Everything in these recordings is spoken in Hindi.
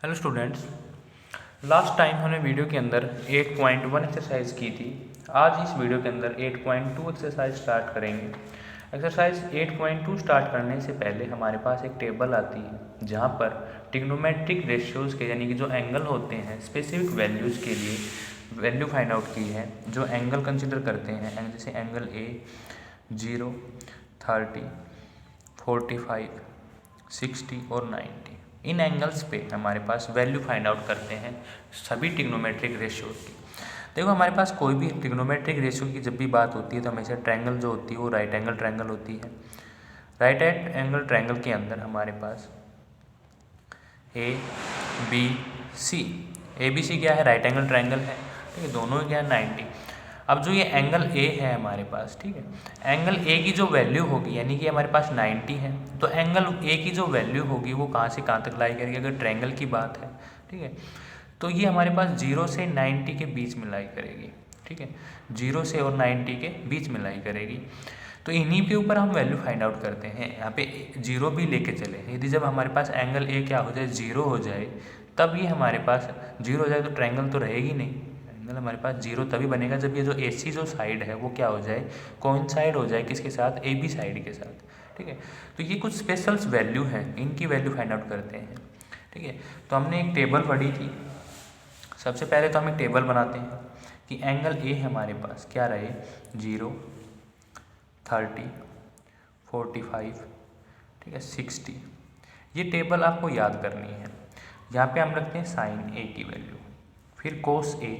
हेलो स्टूडेंट्स, लास्ट टाइम हमने वीडियो के अंदर 8.1 एक्सरसाइज की थी। आज इस वीडियो के अंदर 8.2 एक्सरसाइज स्टार्ट करेंगे। एक्सरसाइज 8.2 स्टार्ट करने से पहले हमारे पास एक टेबल आती है जहाँ पर ट्रिग्नोमेट्रिक रेशियोज़ के यानी कि जो एंगल होते हैं स्पेसिफिक वैल्यूज़ के लिए वैल्यू फाइंड आउट की है। जो एंगल कंसिडर करते हैं जैसे एंगल ए 0, 30, 45, 60 और 90, इन एंगल्स पे हमारे पास वैल्यू फाइंड आउट करते हैं सभी ट्रिग्नोमेट्रिक रेशियोज की। देखो, हमारे पास कोई भी ट्रिग्नोमेट्रिक रेशियो की जब भी बात होती है तो हमेशा ट्रायंगल जो होती है वो राइट एंगल ट्रायंगल होती है। राइट एंगल ट्रायंगल के अंदर हमारे पास A B C, A B C क्या है? राइट एंगल ट्रायंगल है। ठीक है, दोनों क्या है 90। अब जो ये एंगल ए है हमारे पास, ठीक है, एंगल ए की जो वैल्यू होगी यानी कि हमारे पास 90 है, तो एंगल ए की जो वैल्यू होगी वो कहाँ से कहाँ तक लाई करेगी? अगर ट्रायंगल की बात है, ठीक है, तो ये हमारे पास 0 से 90 के बीच में लाई करेगी। ठीक है, 0 से और 90 के बीच में लाई करेगी। तो इन्हीं के ऊपर हम वैल्यू फाइंड आउट करते हैं। यहाँ पे 0 भी लेके चले, यदि जब हमारे पास एंगल ए क्या हो जाए 0 हो जाए, तब ये हमारे पास 0 हो जाए तो ट्रायंगल तो रहेगी नहीं। एंगल हमारे पास 0 तभी बनेगा जब ये जो AC जो साइड है वो क्या हो जाए, कोइंसाइड हो जाए किसके साथ? AB साइड के साथ। ठीक है, तो ये कुछ स्पेशल वैल्यू हैं, इनकी वैल्यू फाइंड आउट करते हैं। ठीक है, तो हमने एक टेबल पढ़ी थी। सबसे पहले तो हम एक टेबल बनाते हैं कि एंगल ए हमारे पास क्या रहे, 0, 30, 45, ठीक है, 60। ये टेबल आपको याद करनी है। यहाँ पे हम रखते हैं साइन ए की वैल्यू, फिर कोस ए,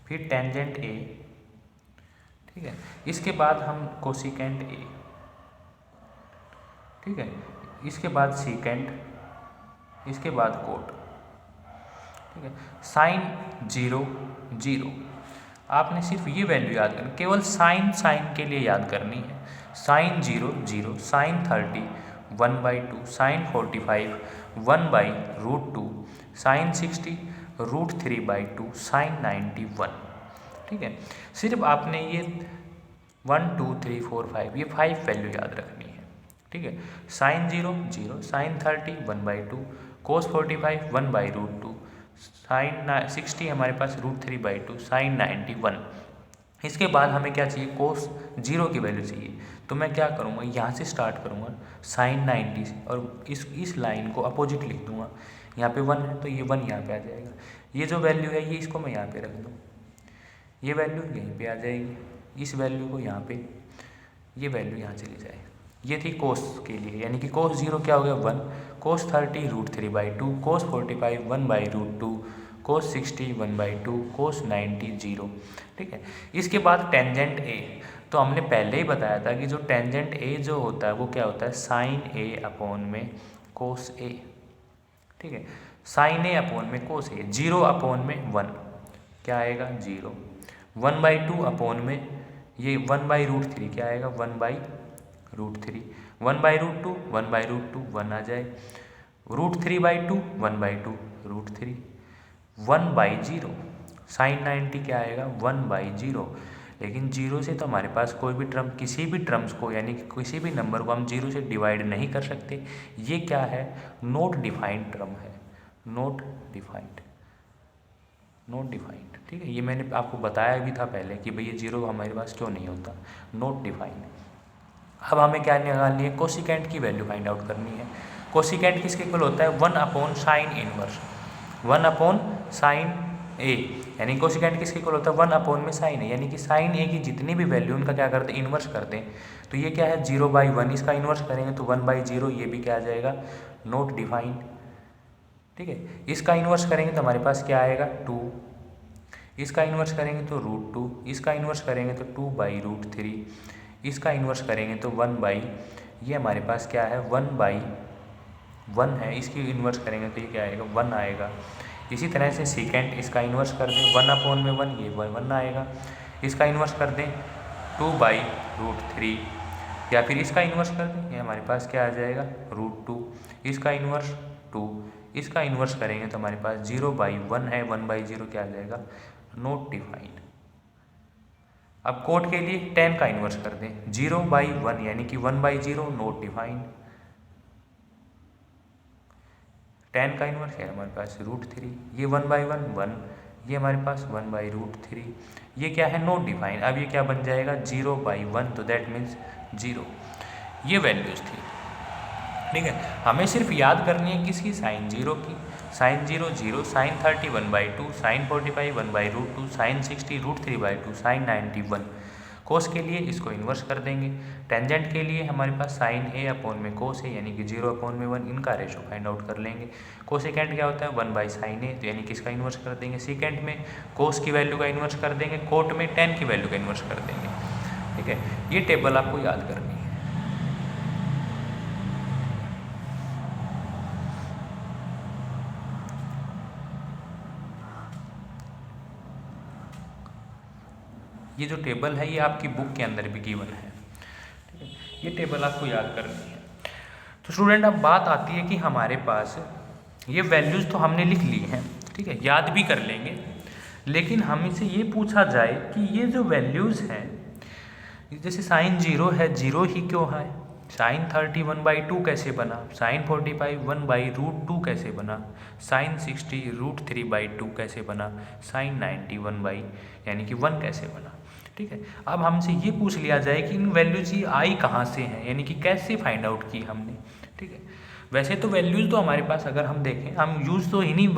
फिर टेंजेंट ए, ठीक है, इसके बाद हम कोसिकेंट ए, ठीक है, इसके बाद सीकेंट, इसके बाद कोट। ठीक है, साइन 0, 0, आपने सिर्फ ये वैल्यू याद करनी, केवल साइन के लिए याद करनी है। Sine 0, 0, sine 30 1/2, sine 45 1/√2, sine 60 √3/2, sine 90 1। ठीक है, सिर्फ आपने ये 1 2 3 4 5 ये 5 वैल्यू याद रखनी है। ठीक है, साइन 0, 0, साइन 30 1/2, कोस 45 1/√2, साइन 60 हमारे पास √3/2, साइन 90 1। इसके बाद हमें क्या चाहिए? कोस 0 की वैल्यू चाहिए। तो मैं क्या करूँगा, यहाँ से स्टार्ट करूँगा साइन 90 से, और इस लाइन को अपोजिट लिख दूँगा। यहाँ पे 1 है तो ये 1 यहाँ पे आ जाएगा। ये जो वैल्यू है ये इसको मैं यहाँ पे रख दूँ, ये वैल्यू यहीं पे आ जाएगी, इस वैल्यू को यहाँ पे, ये वैल्यू यहाँ चली जाए। ये थी कोस के लिए, यानी कि कोस 0 क्या हो गया 1, कोस 30 √3/2, कोस 45 1/√2, कोस 60 1/2, कोस 90 0। ठीक है, इसके बाद टेंजेंट ए, तो हमने पहले ही बताया था कि जो टेंजेंट ए जो होता है वो क्या होता है? साइन ए अपॉन में कोस ए। ठीक है, साइन ए अपॉन में कोस ए, 0 अपॉन में 1 क्या आएगा? 0, 1/2 अपॉन में ये 1/√3 क्या आएगा? 1/√3, 1/√2 1/√2 1 आ जाए, √3/2 1/2 √3, 1/0, साइन 90 क्या आएगा? 1/0। लेकिन 0 से तो हमारे पास कोई भी टर्म, किसी भी टर्म्स को यानी कि किसी भी नंबर को हम 0 से डिवाइड नहीं कर सकते। ये क्या है? नॉट डिफाइंड टर्म है, नॉट डिफाइंड, नॉट डिफाइंड। ठीक है, ये मैंने आपको बताया भी था पहले कि भाई ये 0 हमारे पास क्यों नहीं होता, नॉट डिफाइंड। अब हमें क्या निकालनी है? कोसिकेंट की वैल्यू फाइंड आउट करनी है। कोसिकेंट किसके इक्वल होता है? 1 upon sine inverse, 1 upon sine A, यानी कोसिकेंट किसके इक्वल होता है? 1 अपॉन में साइन ए, यानी कि साइन ए की जितनी भी वैल्यू उनका क्या करते हैं? इन्वर्स करते हैं। तो ये क्या है? 0/1, इसका इन्वर्स करेंगे तो 1/0, ये भी क्या आ जाएगा? Not defined. ठीक है, इसका इन्वर्स करेंगे तो हमारे पास क्या आएगा? 2, इसका इन्वर्स करेंगे तो √2, इसका इन्वर्स करेंगे तो 2/√3, इसका इन्वर्स करेंगे तो 1/, ये हमारे पास क्या है? 1/1 है, इसकी इन्वर्स करेंगे तो ये क्या आएगा? 1 आएगा। इसी तरह से सीकेंट, इसका इन्वर्स कर दें 1 अपॉन में 1, ये 1 आएगा। इसका इन्वर्स कर दें 2/√3, या फिर इसका इन्वर्स कर दें, ये हमारे पास क्या आ जाएगा? √2, इसका इन्वर्स 2, इसका इन्वर्स करेंगे तो हमारे पास 0/1 है, 1/0 क्या आ जाएगा? Not defined. अब कोट के लिए 10 का इन्वर्स कर दें, 0/1 यानी कि 1/0, नॉट डिफाइंड। 10 का इन्वर्स है हमारे पास √3, ये 1/1 1, ये हमारे पास 1/√3, ये क्या है नॉट डिफाइन। अब ये क्या बन जाएगा 0/1, तो दैट मीन्स 0। ये वैल्यूज़ थी, ठीक है। हमें सिर्फ याद करनी है किसकी, साइन 0 की। Sine 0 0, sine 30 1/2, sine 45 1/√2, sine 60 √3/2, sine 90 1। Cos के लिए इसको इन्वर्स कर देंगे। टेंजेंट के लिए हमारे पास साइन a अपॉन में कोस है यानी कि 0/1, इनका रेशो फाइंड आउट कर लेंगे। कोसेकेंट क्या होता है 1/sin a, तो यानी कि इसका इन्वर्स कर देंगे। सेकेंड में कोस की वैल्यू का इन्वर्स कर देंगे, कोट में टेन की वैल्यू का इन्वर्स कर देंगे, ठीक है। ये टेबल आपको याद करनी है। ये जो टेबल है ये आपकी बुक के अंदर भी गिवन है, ठीक है। ये टेबल आपको याद करनी है। तो स्टूडेंट अब बात आती है कि हमारे पास ये वैल्यूज़ तो हमने लिख ली हैं, ठीक है, याद भी कर लेंगे, लेकिन हमसे ये पूछा जाए कि ये जो वैल्यूज़ हैं, जैसे साइन 0 है, 0 ही क्यों है, साइन 30 1/2 कैसे बना, साइन 45 1/√2 कैसे बना, साइन 60 √3/2 कैसे बना, साइन 90 यानी कि 1 कैसे बना, ठीक है। अब हमसे ये पूछ लिया जाए कि इन वैल्यूज ये आई कहाँ से हैं, यानी कि कैसे फाइंड आउट की हमने, ठीक है। वैसे तो वैल्यूज़ तो हमारे पास अगर हम देखें, हम यूज़ तो इन्हीं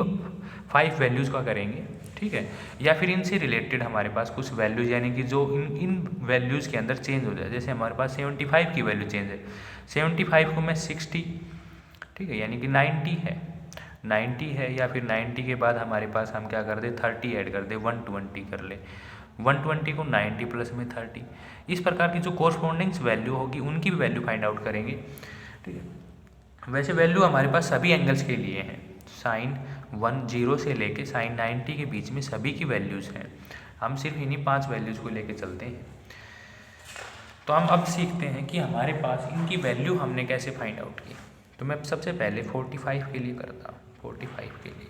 5 वैल्यूज़ का करेंगे, ठीक है, या फिर इनसे रिलेटेड हमारे पास कुछ वैल्यूज़ यानी कि जो इन वैल्यूज़ के अंदर चेंज हो जाए। जैसे हमारे पास 75 की वैल्यू चेंज है, 75 को मैं 60, ठीक है, यानी कि 90 है, या फिर 90 के बाद हमारे पास हम क्या कर दे 30 ऐड कर दे, 120 कर ले, 120 को 90 प्लस में 30, इस प्रकार की जो कोरस्पॉन्डिंग्स वैल्यू होगी उनकी भी वैल्यू फाइंड आउट करेंगे, ठीक है। वैसे वैल्यू हमारे पास सभी एंगल्स के लिए हैं, साइन 10 से लेके साइन 90 के बीच में सभी की वैल्यूज़ हैं। हम सिर्फ इन्हीं 5 वैल्यूज़ को लेके चलते हैं। तो हम अब सीखते हैं कि हमारे पास इनकी वैल्यू हमने कैसे फाइंड आउट की। तो मैं सबसे पहले 45 के लिए करता हूँ। 45 के लिए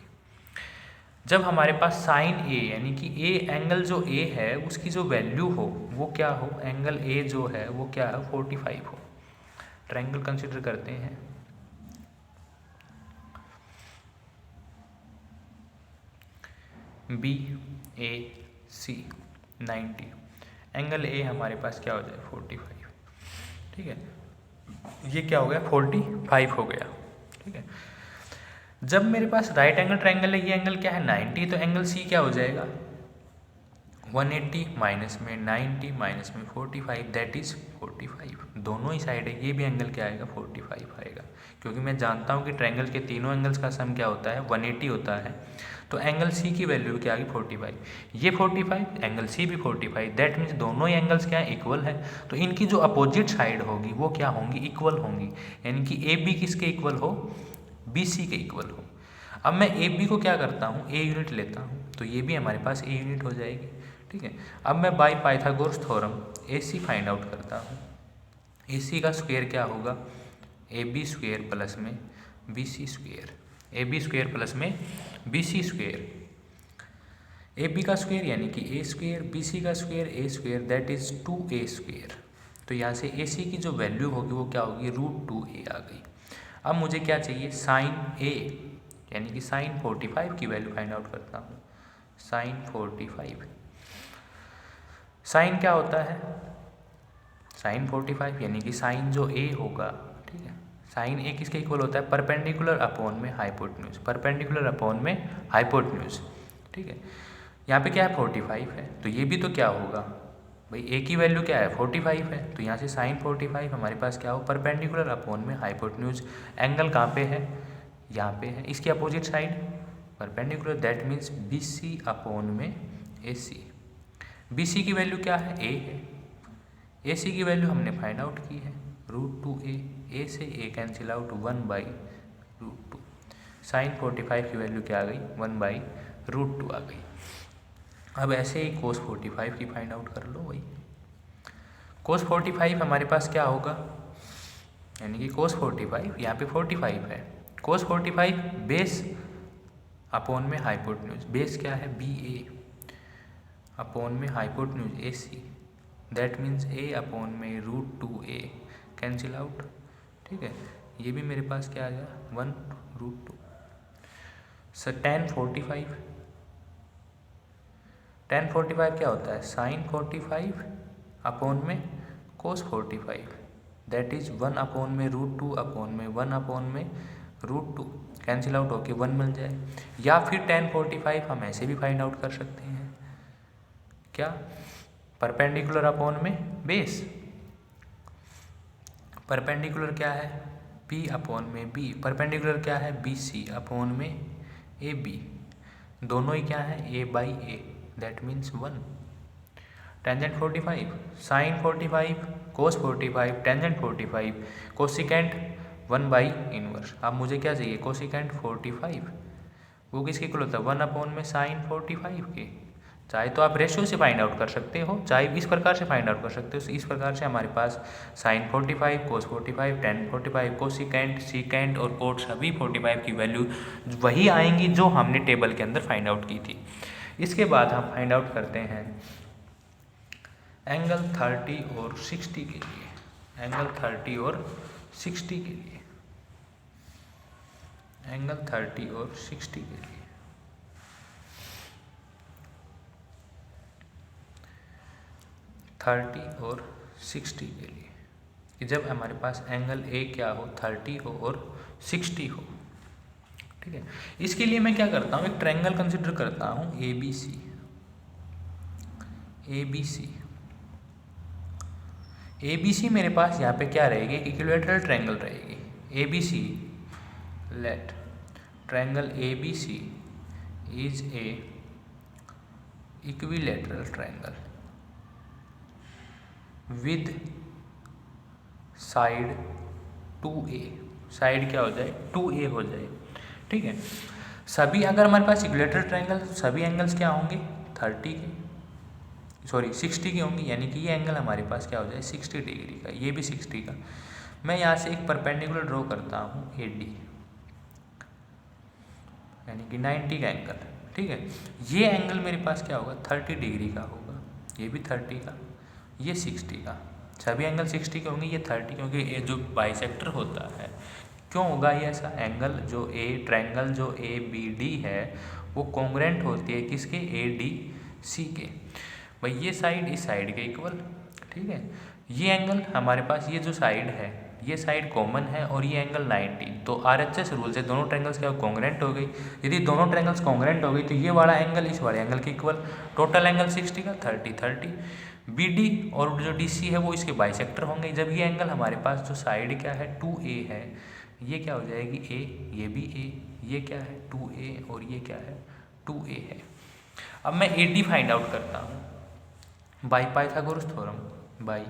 जब हमारे पास साइन ए यानी कि ए एंगल जो ए है उसकी जो वैल्यू हो वो क्या हो, एंगल ए जो है वो क्या है 45 हो। ट्रायंगल कंसिडर करते हैं, B A C 90, angle A हमारे पास क्या हो जाए 45, ठीक है। ये क्या हो गया 45 हो गया, ठीक है। जब मेरे पास राइट एंगल ट्रायंगल है, ये एंगल क्या है 90, तो एंगल सी क्या हो जाएगा 180 माइनस में 90 माइनस में 45 दैट इज़ 45। दोनों ही साइड है, ये भी एंगल क्या आएगा 45 आएगा, क्योंकि मैं जानता हूँ कि ट्रायंगल के तीनों एंगल्स का सम क्या होता है 180 होता है। तो एंगल सी की वैल्यू क्या आ गई 45, ये 45 एंगल सी भी 45, दैट मीन्स दोनों ही एंगल्स क्या है इक्वल है। तो इनकी जो अपोजिट साइड होगी वो क्या होंगी इक्वल होंगी, यानी कि ए बी किसके इक्वल हो बी सी के इक्वल हो। अब मैं ए बी को क्या करता हूँ ए यूनिट लेता हूँ, तो ये भी हमारे पास ए यूनिट हो जाएगी, ठीक है। अब मैं by Pythagoras theorem A C find out करता हूँ। ए सी का स्क्वायर क्या होगा ए बी स्क्वायर प्लस में B C square, A B square plus में B C square, A B का स्क्वायर यानी कि ए स्क्वायर, बी सी का square A square that is 2a square. तो यहाँ से ए सी की जो वैल्यू होगी वो क्या होगी √2a आ गई। अब मुझे क्या चाहिए साइन ए यानी कि साइन 45 की वैल्यू फाइंड आउट करता हूँ। साइन 45, साइन क्या होता है साइन 45 यानी कि साइन जो ए होगा, ठीक है, साइन ए किसके इक्वल होता है परपेंडिकुलर अपॉन में हाइपोटेन्यूज, परपेंडिकुलर अपॉन में हाइपोटेन्यूज, ठीक है। यहाँ पे क्या है 45 है, तो ये भी तो क्या होगा भाई ए की वैल्यू क्या है 45 है, तो यहाँ से साइन 45 हमारे पास क्या हो परपेंडिकुलर अपॉन में हाइपोटेन्यूज। एंगल कहाँ पे है यहाँ पे है, इसकी opposite side perpendicular that means B C upon में ए सी। बी सी की वैल्यू क्या है ए है, ए सी की वैल्यू हमने फाइंड आउट की है √2a, ए से ए कैंसिल आउट 1/√2। साइन 45 की वैल्यू क्या आ गई 1/√2 आ गई। अब ऐसे ही कोस 45 की फाइंड आउट कर लो भाई। कोस 45 हमारे पास क्या होगा यानी कि कोस 45 यहाँ पे 45 है, कोस 45 बेस अपॉन में हाइपोटेन्यूज, बेस क्या है बी ए अपॉन में hypotenuse A see that means A upon में √2a कैंसिल आउट, ठीक है। ये भी मेरे पास क्या आ गया 1√2। सर tan 45, tan 45 क्या होता है? साइन 45 अपॉन में कोस 45, दैट इज 1 अपॉन में √2 अपॉन में 1 अपॉन में √2, कैंसिल आउट होके 1 मिल जाए। या फिर tan 45 हम ऐसे भी फाइंड आउट कर सकते हैं, क्या? परपेंडिकुलर अपॉन में बेस। परपेंडिकुलर क्या है? P अपॉन में B। परपेंडिकुलर क्या है? BC अपॉन में AB। दोनों ही क्या है? A/A, that means 1। Tangent 45, sine 45, cos 45, tangent 45, cosecant 1/इनवर्स। अब मुझे क्या चाहिए? कोसिकेंट 45, वो किसके इक्वल होता है? 1 अपॉन में साइन 45 के। चाहे तो आप रेशियो से फाइंड आउट कर सकते हो, चाहे इस प्रकार से फाइंड आउट कर सकते हो। इस प्रकार से हमारे पास sign 45, cos 45, ten 45, cosecant, secant और कोट सभी 45 की वैल्यू वही आएंगी जो हमने टेबल के अंदर फाइंड आउट की थी। इसके बाद हम फाइंड आउट करते हैं एंगल 30 और 60 के लिए। एंगल 30 और 60 के लिए, एंगल 30 और 60 के लिए। और 60 के लिए कि जब हमारे पास एंगल ए क्या हो? 30 हो और 60 हो। ठीक है, इसके लिए मैं क्या करता हूँ? एक ट्रायंगल कंसिडर करता हूँ ABC। ABC मेरे पास यहाँ पे क्या रहेगी? इक्विलैटरल ट्रायंगल रहेगी। ABC, let triangle ABC is a equilateral triangle with side 2A। Side क्या हो जाए? 2A हो जाए। ठीक है, सभी अगर हमारे पास इक्विलैटरल ट्रायंगल, सभी एंगल्स क्या होंगे? 60 के होंगे, यानी कि ये एंगल हमारे पास क्या हो जाए? 60 डिग्री का, ये भी 60 का। मैं यहाँ से एक परपेंडिकुलर ड्रॉ करता हूँ AD, यानी कि 90 का एंगल। ठीक है, ये एंगल मेरे पास क्या होगा? 30 डिग्री का होगा, ये भी 30 का, ये 60 का। सभी एंगल 60 के होंगे, ये 30, क्योंकि ये जो बाइसेक्टर होता है। क्यों होगा ये ऐसा? एंगल जो ट्रायंगल जो ABD है वो कॉन्ग्रुएंट होती है किसके? ADC के। भाई ये साइड इस साइड के इक्वल। ठीक है, ये एंगल हमारे पास, ये जो साइड है, ये साइड कॉमन है और ये एंगल 90। तो RHS रूल से दोनों ट्रायंगल्स क्या कॉन्ग्रुएंट हो गई। यदि दोनों ट्रायंगल्स कॉन्ग्रुएंट हो गई तो ये वाला एंगल इस वाले एंगल के इक्वल। टोटल एंगल 60 का, 30 BD और जो DC है वो इसके बाइसेक्टर होंगे। जब ये एंगल हमारे पास जो साइड क्या है? 2A है, ये क्या हो जाएगी? A, ये भी A, ये क्या है? 2A और ये क्या है? 2A है। अब मैं AD फाइंड आउट करता हूँ by Pythagoras theorem, by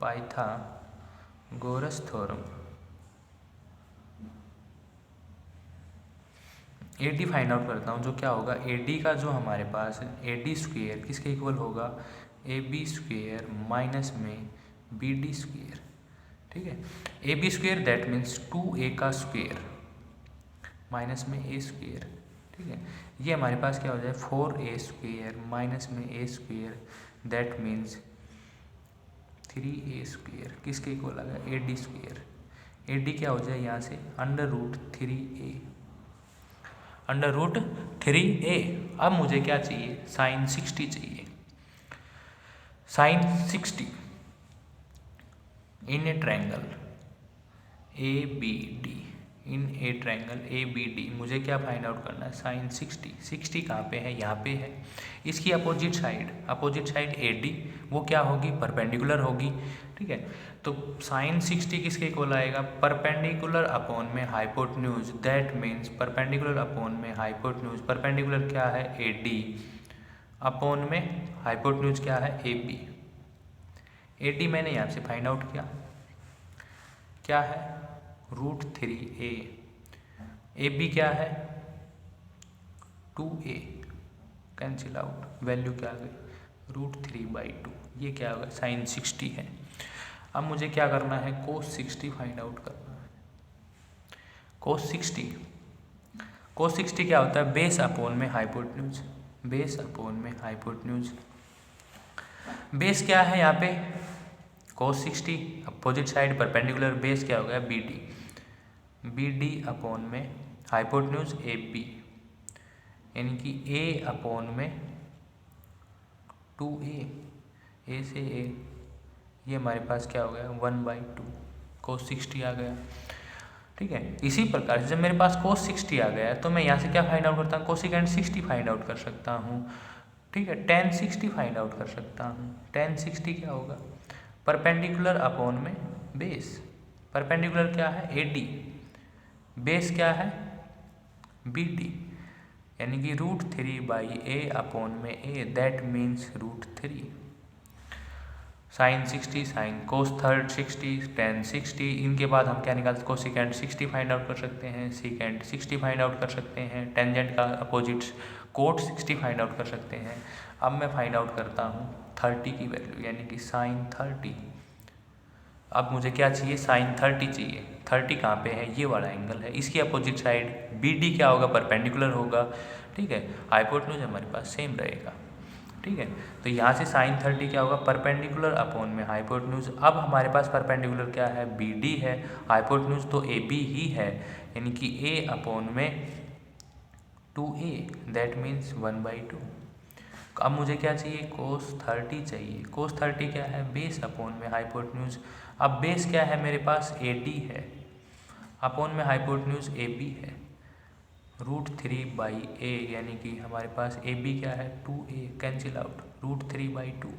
Pythagoras theorem. AD find out करता हूँ, जो क्या होगा? AD का जो हमारे पास AD स्क्वेयर किसके इक्वल होगा? AB स्क्वेयर माइनस में BD स्क्वेयर। ठीक है, AB square that means 2A का स्क्वेयर माइनस में A स्क्वेयर। ठीक है, ये हमारे पास क्या हो जाए? 4A स्क्वेयर माइनस में A square, that means 3A square. किसके इक्वल आ गया? AD square. AD क्या हो जाए यहाँ से? √3A, √3A। अब मुझे क्या चाहिए? साइन 60 चाहिए। Sine 60 in a triangle ABD, in a triangle ABD मुझे क्या फाइंड आउट करना है? साइन 60 कहाँ पे है? यहाँ पे है। इसकी अपोजिट साइड AD वो क्या होगी? परपेंडिकुलर होगी। ठीक है, तो साइन 60 किसके इक्वल आएगा? परपेंडिकुलर अपॉन में hypotenuse, that means perpendicular upon में हाइपोटेन्यूज। परपेंडिकुलर क्या है? AD अपॉन में हाइपोटेन्यूज क्या है? AB। AD मैंने यहाँ से फाइंड आउट किया, क्या है? √3A। AB क्या है? 2A, कैंसिल आउट, वैल्यू क्या आ गई? √3/2। ये क्या होगा? साइन 60 है। अब मुझे क्या करना है? कोस 60 फाइंड आउट करना है। कोस 60 क्या होता है? बेस अपॉन में हाइपोटेन्यूज, बेस अपॉन में हाइपोटेन्यूज। बेस क्या है यहाँ पे? कोस 60, अपोजिट साइड परपेंडिकुलर, बेस क्या हो गया? BD अपॉन में हाइपोटेन्यूज ए बी, यानी कि ए अपॉन में 2a, ए से ए, ये हमारे पास क्या हो गया 1/2 cos 60 आ गया। ठीक है, इसी प्रकार से जब मेरे पास cos 60 आ गया है तो मैं यहाँ से क्या फाइंड आउट करता हूँ, कोसिकेंड 60 फाइंड आउट कर सकता हूँ। ठीक है, tan 60 फाइंड आउट कर सकता हूँ। tan 60 क्या होगा, परपेंडिकुलर अपॉन में बेस। परपेंडिकुलर क्या है AD, बेस क्या है BD, यानी कि √3/a अपॉन में a, that means √3। sin 60, sin cos 60, tan 60, इनके बाद हम क्या निकाल सकते, कोसिकेंड 60 फाइंड आउट कर सकते हैं, सीकेंड 60 फाइंड आउट कर सकते हैं, टेंजेंट का अपोजिट कोट 60 फाइंड आउट कर सकते हैं। अब मैं फाइंड आउट करता हूँ 30 की वैल्यू, यानी कि sin 30। अब मुझे क्या चाहिए, sin 30 चाहिए। 30 कहाँ पे है, ये वाला एंगल है, इसकी अपोजिट साइड BD क्या होगा, परपेंडिकुलर होगा। ठीक है, हाइपोटेन्यूज हमारे पास सेम रहेगा। ठीक है, तो यहाँ से sin 30 क्या होगा, परपेंडिकुलर अपॉन में हाइपोटेन्यूज। अब हमारे पास परपेंडिकुलर क्या है, BD है, हाइपोटेन्यूज तो AB ही है, यानी कि A अपॉन में 2a, दैट मीन्स 1/2। अब मुझे क्या चाहिए, cos 30 चाहिए। cos 30 क्या है, बेस अपॉन में हाइपोटेन्यूज। अब बेस क्या है मेरे पास, AD है, अपॉन में हाइपोटेन्यूज AB है, √3/a, यानी कि हमारे पास AB क्या है 2a, कैंसिल आउट, √3/2।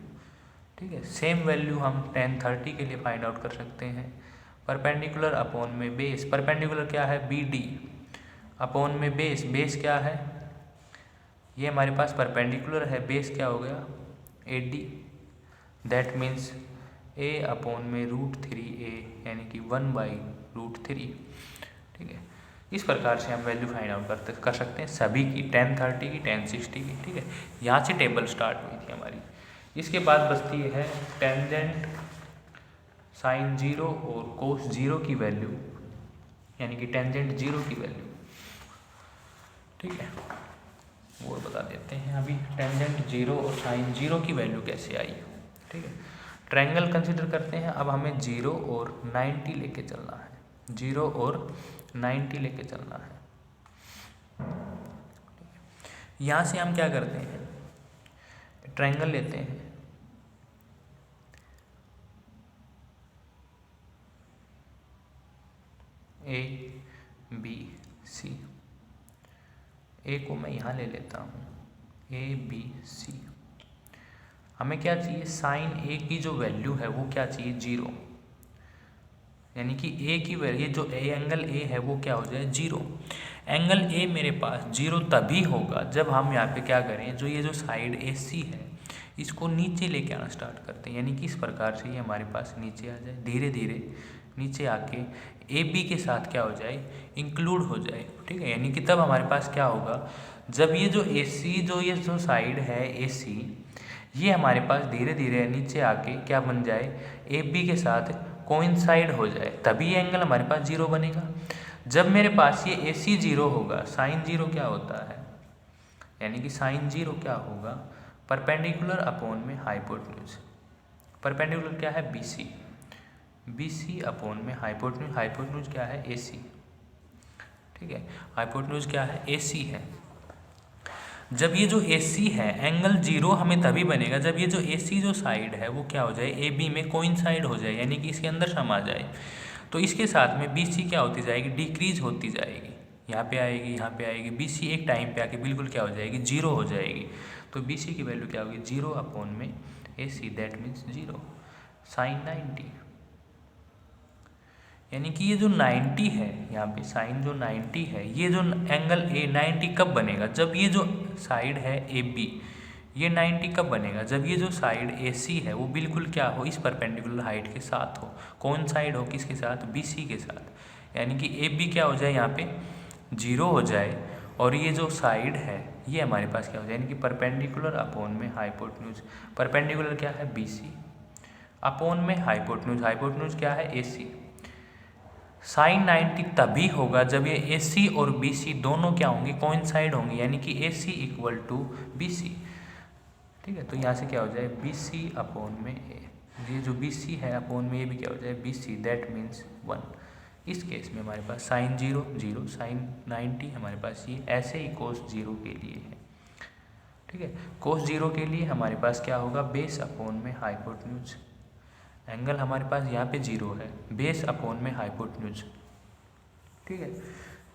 ठीक है, सेम वैल्यू हम tan 30 के लिए फाइंड आउट कर सकते हैं। परपेंडिकुलर अपॉन में बेस, परपेंडिकुलर क्या है BD, अपॉन में बेस, बेस क्या है, ये हमारे पास परपेंडिकुलर है, बेस क्या हो गया AD, that means A upon में √3a, यानी कि 1/√3। ठीक है, इस प्रकार से हम वैल्यू फाइंड आउट कर सकते हैं सभी की, tan 30 की, tan 60 की। ठीक है, यहाँ से टेबल स्टार्ट हुई थी हमारी। इसके बाद बचती है टेंजेंट sin 0 और cos 0 की वैल्यू, यानी कि टेंजेंट 0 की वैल्यू। ठीक है, वो बता देते हैं अभी, टेंजेंट 0 और sin 0 की वैल्यू कैसे आई। ठीक है, ट्रायंगल कंसिडर करते हैं। अब हमें 0 और 90 लेके चलना है, 0 और 90 लेके चलना है। यहाँ से हम क्या करते हैं, ट्रायंगल लेते हैं, ABC। ए को मैं यहाँ ले लेता हूँ, ABC। हमें क्या चाहिए, sin A की जो वैल्यू है वो क्या चाहिए 0, यानी कि A की वैल्यू, जो एंगल A है वो क्या हो जाए 0। एंगल A मेरे पास 0 तभी होगा जब हम यहाँ पे क्या करें, जो ये जो साइड AC है इसको नीचे लेके आना स्टार्ट करते हैं, यानी कि इस प्रकार से ये हमारे पास नीचे आ जाए, धीरे धीरे नीचे आके AB के साथ क्या हो जाए, इंक्लूड हो जाए। ठीक है, यानी कि तब हमारे पास क्या होगा, जब ये जो AC, जो ये जो साइड है AC, ये हमारे पास धीरे धीरे नीचे आके क्या बन जाए, AB के साथ कोइंसाइड हो जाए, तभी ये एंगल हमारे पास 0 बनेगा। जब मेरे पास ये AC 0 होगा, sin 0 क्या होता है, यानी कि sin 0 क्या होगा, परपेंडिकुलर अपॉन में हाइपोटेन्यूज। परपेंडिकुलर क्या है BC अपॉन में हाइपोटेन्यूज, हाइपोटेन्यूज क्या है AC। ठीक है, हाइपोटेन्यूज क्या है AC है। जब ये जो AC है, एंगल 0 हमें तभी बनेगा जब ये जो AC जो साइड है वो क्या हो जाए, AB में कोइंसाइड हो जाए, यानी कि इसके अंदर समा जाए। तो इसके साथ में BC क्या होती जाएगी, डिक्रीज होती जाएगी, यहाँ पे आएगी, यहाँ पे आएगी, BC एक टाइम पे आके बिल्कुल क्या हो जाएगी, 0 हो जाएगी। तो BC की वैल्यू क्या होगी, 0 अपॉन में AC, दैट मीन्स 0। sin 90, यानी कि ये जो 90 है, यहाँ पे साइन जो 90 है, ये जो एंगल A90 कब बनेगा, जब ये जो साइड है AB, ये 90 कब बनेगा, जब ये जो साइड AC है वो बिल्कुल क्या हो, इस परपेंडिकुलर हाइट के साथ हो, कौन साइड हो, किसके साथ, BC के साथ, यानी कि AB क्या हो जाए, यहाँ पे 0 हो जाए, और ये जो साइड है ये हमारे पास क्या हो जाए, यानी कि परपेंडिकुलर अपॉन में हाइपोटेन्यूज। परपेंडिकुलर क्या है BC, अपॉन में हाइपोटेन्यूज, हाइपोटेन्यूज क्या है AC। sin 90 तभी होगा जब ये AC और BC दोनों क्या होंगे, कोइंसाइड होंगे, यानी कि AC इक्वल टू BC। ठीक है, तो यहाँ से क्या हो जाए, BC अपॉन में A, ये जो BC है अपॉन में ये भी क्या हो जाए BC, दैट मीन्स 1। इस केस में हमारे पास साइन 0 0, साइन 90 हमारे पास ये, ऐसे ही कोस 0 के लिए है। ठीक है, कोस 0 के लिए हमारे पास क्या होगा, बेस अपॉन में हाइपोटेन्यूज। एंगल हमारे पास यहाँ पे 0 है, बेस अपॉन में हाइपोटेन्यूज। ठीक है,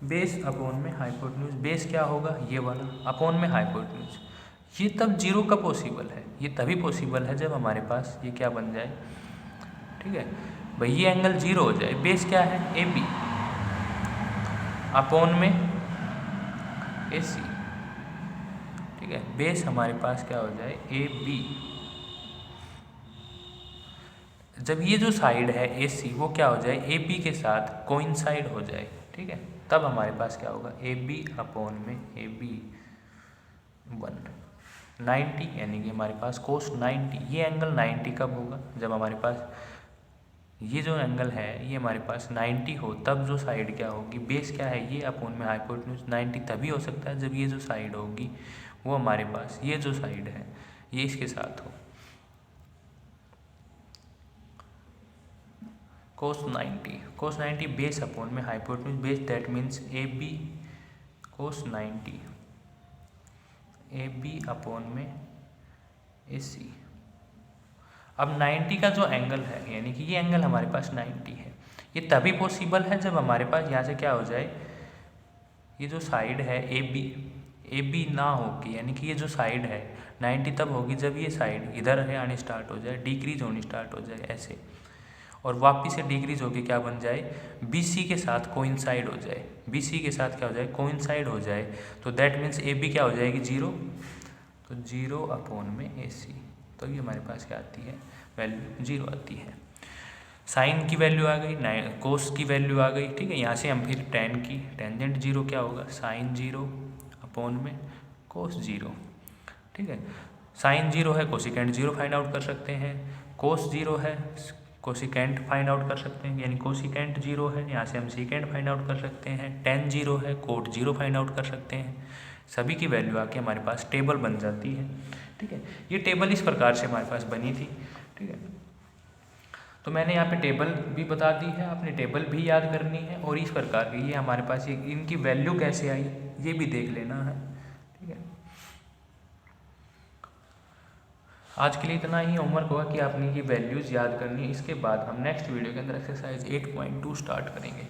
बेस अपॉन में हाइपोटेन्यूज, बेस क्या होगा ये वाला, अपॉन में हाइपोटेन्यूज। ये तब 0 का पॉसिबल है, ये तभी पॉसिबल है जब हमारे पास ये क्या बन जाए। ठीक है भाई, ये एंगल 0 हो जाए, बेस क्या है AB अपॉन में AC। ठीक है, बेस हमारे पास क्या हो जाए AB। जब ये जो साइड है AC वो क्या हो जाए AB के साथ कोइंसाइड हो जाए। ठीक है, तब हमारे पास क्या होगा AB अपॉन में AB 90, यानी कि हमारे पास कोस 90। ये एंगल 90 कब होगा, जब हमारे पास ये जो एंगल है ये हमारे पास 90 हो, तब जो साइड क्या होगी, बेस क्या है ये अपॉन में हाइपोटेन्यूज। 90 तभी हो सकता है जब ये जो साइड होगी वो हमारे पास ये जो साइड है ये इसके साथ हो। कोस 90 बेस अपॉन में hypotenuse, base that means AB cos 90 AB upon में AC। अब 90 का जो एंगल है, यानी कि ये एंगल हमारे पास 90 है, ये तभी पॉसिबल है जब हमारे पास यहाँ से क्या हो जाए, ये जो साइड है AB ना होगी, यानी कि ये जो साइड है 90 तब होगी जब ये साइड इधर है आने स्टार्ट हो जाए, डिक्रीज होनी स्टार्ट हो जाए ऐसे, और वापिस से डिक्रीज होके क्या बन जाए BC के साथ कोइंसाइड हो जाए। BC के साथ क्या हो जाए कोइंसाइड हो जाए, तो दैट मीन्स AB क्या हो जाएगी 0, तो 0 अपॉन में AC। तो ये हमारे पास क्या आती है वैल्यू 0 आती है। साइन की वैल्यू आ गई, कोस की वैल्यू आ गई। ठीक है, यहाँ से हम फिर टेन की, टेंजेंट 0 क्या होगा साइन 0 अपॉन में कोस 0। ठीक है, साइन 0 है कोसिकेंट 0 फाइंड आउट कर सकते हैं, कोस 0 है कोसिकेंट फाइंड आउट कर सकते हैं, यानी कोसिकेंट 0 है, यहाँ से हम सीकेंट फाइंड आउट कर सकते हैं, टेन 0 है कोट 0 फाइंड आउट कर सकते हैं। सभी की वैल्यू आके हमारे पास टेबल बन जाती है। ठीक है, ये टेबल इस प्रकार से हमारे पास बनी थी। ठीक है, तो मैंने यहाँ पे टेबल भी बता दी है, आपने टेबल भी याद करनी है, और इस प्रकार की ये हमारे पास ये इनकी वैल्यू कैसे आई ये भी देख लेना है। ठीक है, आज के लिए इतना ही होमवर्क होगा कि आपने ये वैल्यूज़ याद करनी है। इसके बाद हम नेक्स्ट वीडियो के अंदर एक्सरसाइज 8.2 स्टार्ट करेंगे।